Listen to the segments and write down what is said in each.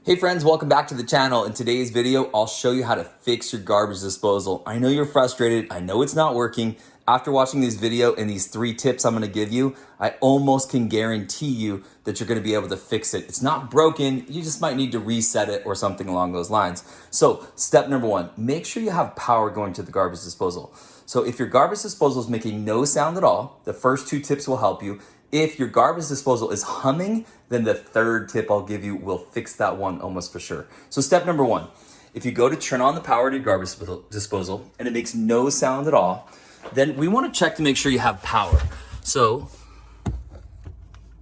Hey friends, welcome back to the channel. In today's video, I'll show you how to fix your garbage disposal. I know you're frustrated. I know it's not working. After watching this video and these 3 tips I'm gonna give you, I almost can guarantee you that you're gonna be able to fix it. It's not broken. You just might need to reset it or something along those lines. So step number 1, make sure you have power going to the garbage disposal. So if your garbage disposal is making no sound at all, the first 2 tips will help you. If your garbage disposal is humming, then the 3rd tip I'll give you will fix that one almost for sure. So step number 1, if you go to turn on the power to your garbage disposal and it makes no sound at all, then we want to check to make sure you have power. So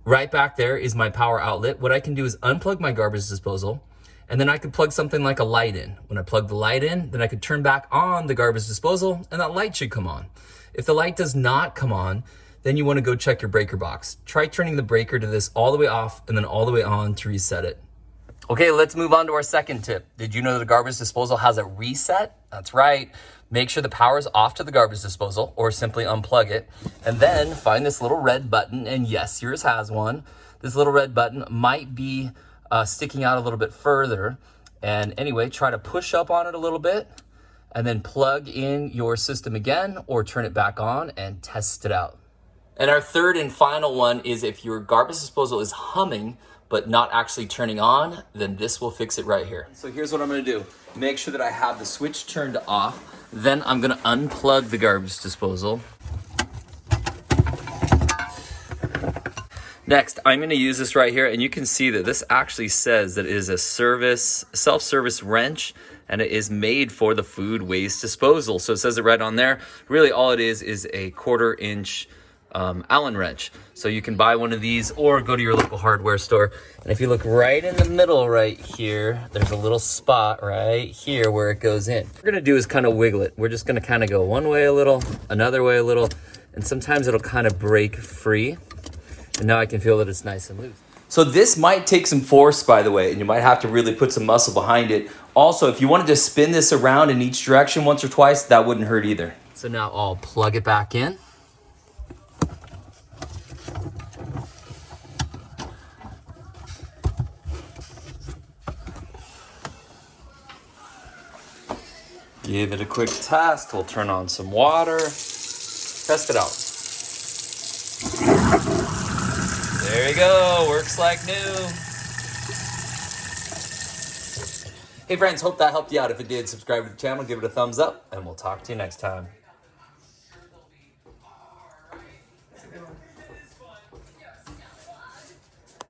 right back there is my power outlet. What I can do is unplug my garbage disposal, and then I could plug something like a light in. When I plug the light in, then I could turn back on the garbage disposal and that light should come on. If the light does not come on, then you want to go check your breaker box. Try turning the breaker to this all the way off and then all the way on to reset it. Okay, let's move on to our second tip. Did you know that a garbage disposal has a reset? That's right. Make sure the power is off to the garbage disposal or simply unplug it. And then find this little red button, and yes, yours has one. This little red button might be sticking out a little bit further. And anyway, try to push up on it a little bit and then plug in your system again or turn it back on and test it out. And our third and final one is if your garbage disposal is humming but not actually turning on, then this will fix it right here. So here's what I'm gonna do. Make sure that I have the switch turned off. Then I'm gonna unplug the garbage disposal. Next, I'm gonna use this right here, and you can see that this actually says that it is a self-service wrench, and it is made for the food waste disposal. So it says it right on there. Really all it is a 1/4 inch Allen wrench. So you can buy one of these or go to your local hardware store. And if you look right in the middle right here, there's a little spot right here where it goes in. What we're gonna do is kind of wiggle it. We're just gonna kind of go one way a little, another way a little, and sometimes it'll kind of break free. And now I can feel that it's nice and loose. So this might take some force, by the way, and you might have to really put some muscle behind it. Also, if you wanted to spin this around in each direction once or twice, that wouldn't hurt either. So now I'll plug it back in. Give it a quick test. We'll turn on some water. Test it out. There you go. Works like new. Hey friends, hope that helped you out. If it did, subscribe to the channel, give it a thumbs up, and we'll talk to you next time.